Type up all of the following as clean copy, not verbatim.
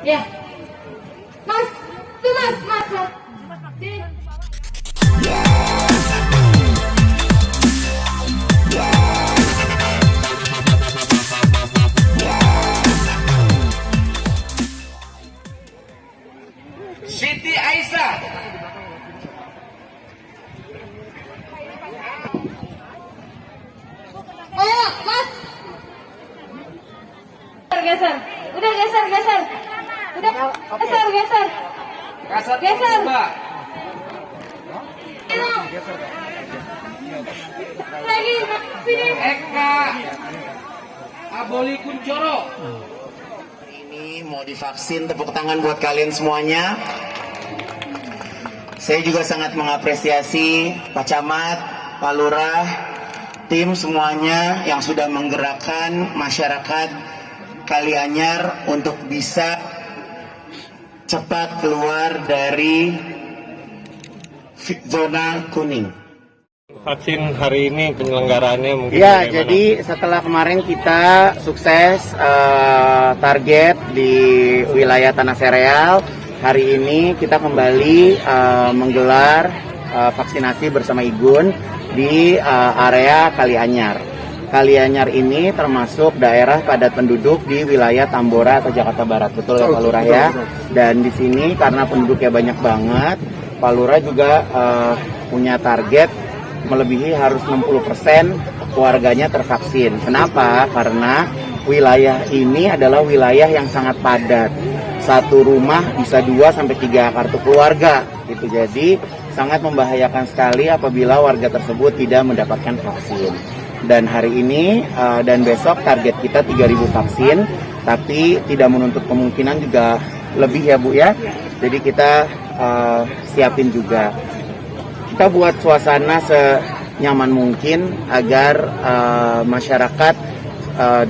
Ya. Mas, tuh mas. Sini. Siti Aisyah. Oh, mas. Geser. Udah geser. Udah geser. Kasat Geser. Mbak. Lagi, sini. Eka Aboli Kuncoro. Ini mau divaksin, tepuk tangan buat kalian semuanya. Saya juga sangat mengapresiasi Pak Camat, Pak Lurah, tim semuanya yang sudah menggerakkan masyarakat Kalianyar untuk bisa cepat keluar dari zona kuning. Vaksin hari ini penyelenggaraannya mungkin Ya, bagaimana? jadi setelah kemarin kita sukses target di wilayah Tanah Sereal, hari ini kita kembali menggelar vaksinasi bersama Igun di area Kalianyar. Kalianyar ini termasuk daerah padat penduduk di wilayah Tambora atau Jakarta Barat, betul ya Pak Lurah ya? Dan di sini karena penduduknya banyak banget, Pak Lurah juga punya target melebihi harus 60% warganya tervaksin. Kenapa? Karena wilayah ini adalah wilayah yang sangat padat. Satu rumah bisa 2-3 kartu keluarga gitu. Jadi sangat membahayakan sekali apabila warga tersebut tidak mendapatkan vaksin. Dan hari ini dan besok target kita 3.000 vaksin, tapi tidak menuntut kemungkinan juga lebih ya Bu ya. Jadi kita siapin juga. Kita buat suasana senyaman mungkin agar masyarakat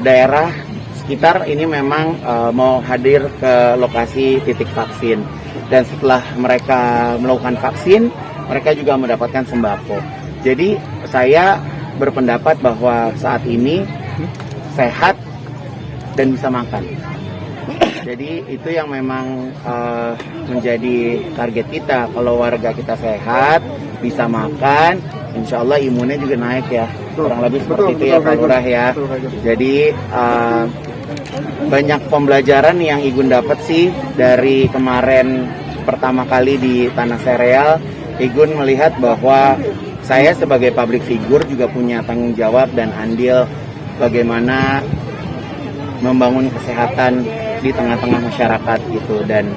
daerah sekitar ini memang mau hadir ke lokasi titik vaksin. Dan setelah mereka melakukan vaksin, mereka juga mendapatkan sembako. Jadi saya berpendapat bahwa saat ini sehat dan bisa makan. Jadi itu yang memang menjadi target kita. Kalau warga kita sehat, bisa makan, insya Allah imunnya juga naik ya. Kurang lebih seperti itu ya Pak Lurah ya. Jadi banyak pembelajaran yang Igun dapat sih dari kemarin pertama kali di Tanah Sereal. Igun melihat bahwa saya sebagai public figure juga punya tanggung jawab dan andil bagaimana membangun kesehatan di tengah-tengah masyarakat gitu. Dan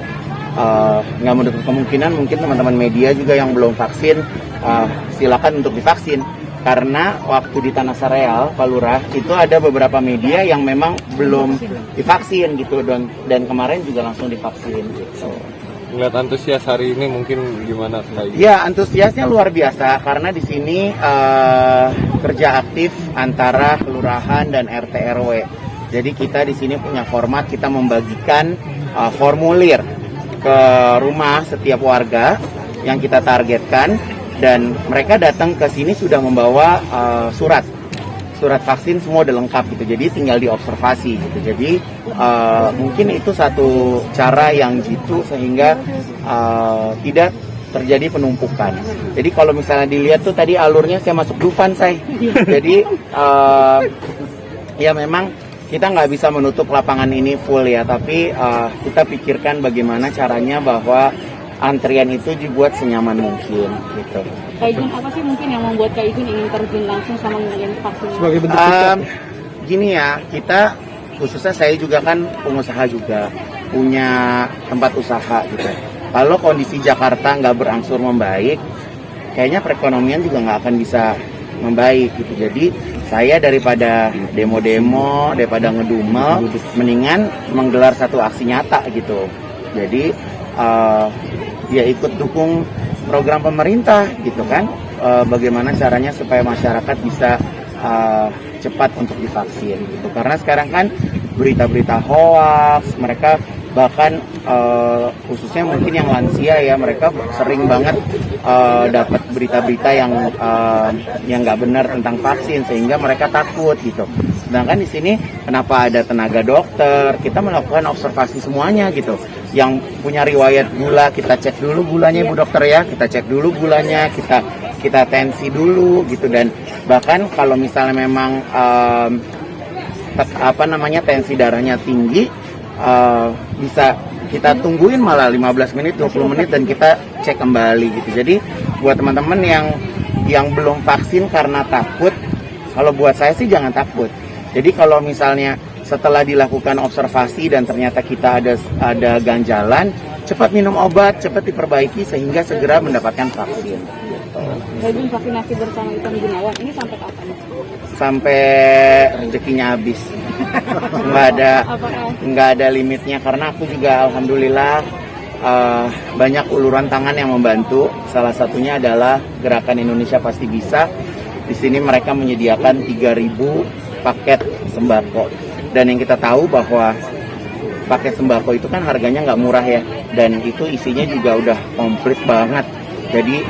nggak menutup kemungkinan mungkin teman-teman media juga yang belum vaksin silakan untuk divaksin, karena waktu di Tanah Sereal Pak Lurah itu ada beberapa media yang memang belum divaksin gitu, dan kemarin juga langsung divaksin gitu. Melihat antusias hari ini mungkin gimana Pak? Ya, antusiasnya luar biasa karena di sini kerja aktif antara kelurahan dan RT RW. Jadi kita di sini punya format, kita membagikan formulir ke rumah setiap warga yang kita targetkan, dan mereka datang ke sini sudah membawa surat vaksin semua udah lengkap gitu. Jadi tinggal diobservasi gitu. Jadi mungkin itu satu cara yang jitu sehingga tidak terjadi penumpukan. Jadi kalau misalnya dilihat tuh tadi alurnya saya masuk Dufan saya. Jadi ya memang kita nggak bisa menutup lapangan ini full ya, tapi kita pikirkan bagaimana caranya bahwa antrian itu dibuat senyaman mungkin gitu. Kak Igun, apa sih mungkin yang membuat Kak Igun ingin terjun langsung sama ngeliat vaksin? Sebagai bentuk gini ya, kita khususnya saya juga kan pengusaha juga, punya tempat usaha gitu. Kalau kondisi Jakarta nggak berangsur membaik, kayaknya perekonomian juga nggak akan bisa membaik gitu. Jadi saya daripada demo-demo, daripada ngedumel, mendingan menggelar satu aksi nyata gitu. Jadi ya ikut dukung program pemerintah gitu kan, bagaimana caranya supaya masyarakat bisa cepat untuk divaksin gitu. Karena sekarang kan berita-berita hoax, mereka bahkan khususnya mungkin yang lansia ya, mereka sering banget dapat berita-berita yang nggak benar tentang vaksin sehingga mereka takut gitu. Sedangkan di sini kenapa ada tenaga dokter, kita melakukan observasi semuanya gitu. Yang punya riwayat gula kita cek dulu gulanya Ibu dokter ya, kita cek dulu gulanya, kita tensi dulu gitu. Dan bahkan kalau misalnya memang tensi darahnya tinggi, bisa kita tungguin malah 15 menit 20 menit dan kita cek kembali gitu. Jadi buat teman-teman yang belum vaksin karena takut, kalau buat saya sih jangan takut. Jadi kalau misalnya setelah dilakukan observasi dan ternyata kita ada ganjalan, cepat minum obat, cepat diperbaiki sehingga segera mendapatkan vaksin. Rajin vaksinasi bersama Ivan Gunawan ini sampai kapan? Sampai rezekinya habis. nggak ada limitnya, karena aku juga alhamdulillah banyak uluran tangan yang membantu. Salah satunya adalah Gerakan Indonesia Pasti Bisa. Di sini mereka menyediakan 3.000 paket sembako. Dan yang kita tahu bahwa paket sembako itu kan harganya nggak murah ya, dan itu isinya juga udah komplit banget. Jadi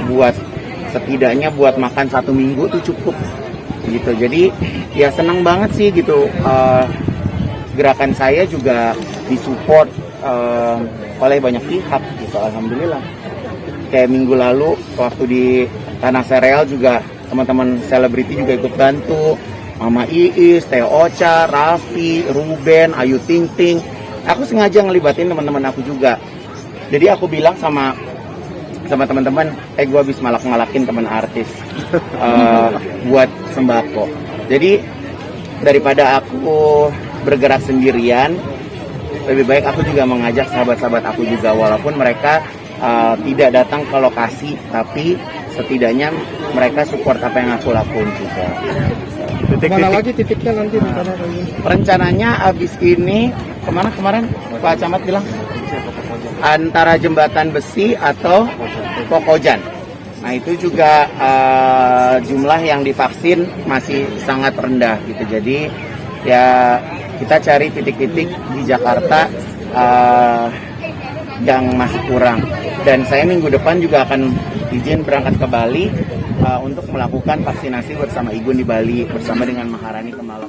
setidaknya buat makan 1 minggu tuh cukup gitu. Jadi ya senang banget sih gitu. Gerakan saya juga disupport oleh banyak pihak gitu, alhamdulillah. Kayak minggu lalu waktu di Tanah Sereal juga teman-teman selebriti juga ikut bantu. Mama Iis, Teh Ocha, Raffi, Ruben, Ayu Ting Ting. Aku sengaja ngelibatin teman-teman aku juga. Jadi aku bilang sama teman-teman, gue habis malak-malakin teman artis buat sembako. Jadi daripada aku bergerak sendirian, lebih baik aku juga mengajak sahabat-sahabat aku juga, walaupun mereka tidak datang ke lokasi, tapi setidaknya mereka support apa yang aku lakuin juga. Mana lagi titiknya nanti di mana lagi? Rencananya abis ini kemarin Pak Camat bilang antara Jembatan Besi atau Pokojan. Nah itu juga jumlah yang divaksin masih sangat rendah gitu. Jadi ya kita cari titik-titik di Jakarta yang masih kurang. Dan saya minggu depan juga akan izin berangkat ke Bali untuk melakukan vaksinasi bersama Igun di Bali bersama dengan Maharani Kemalak.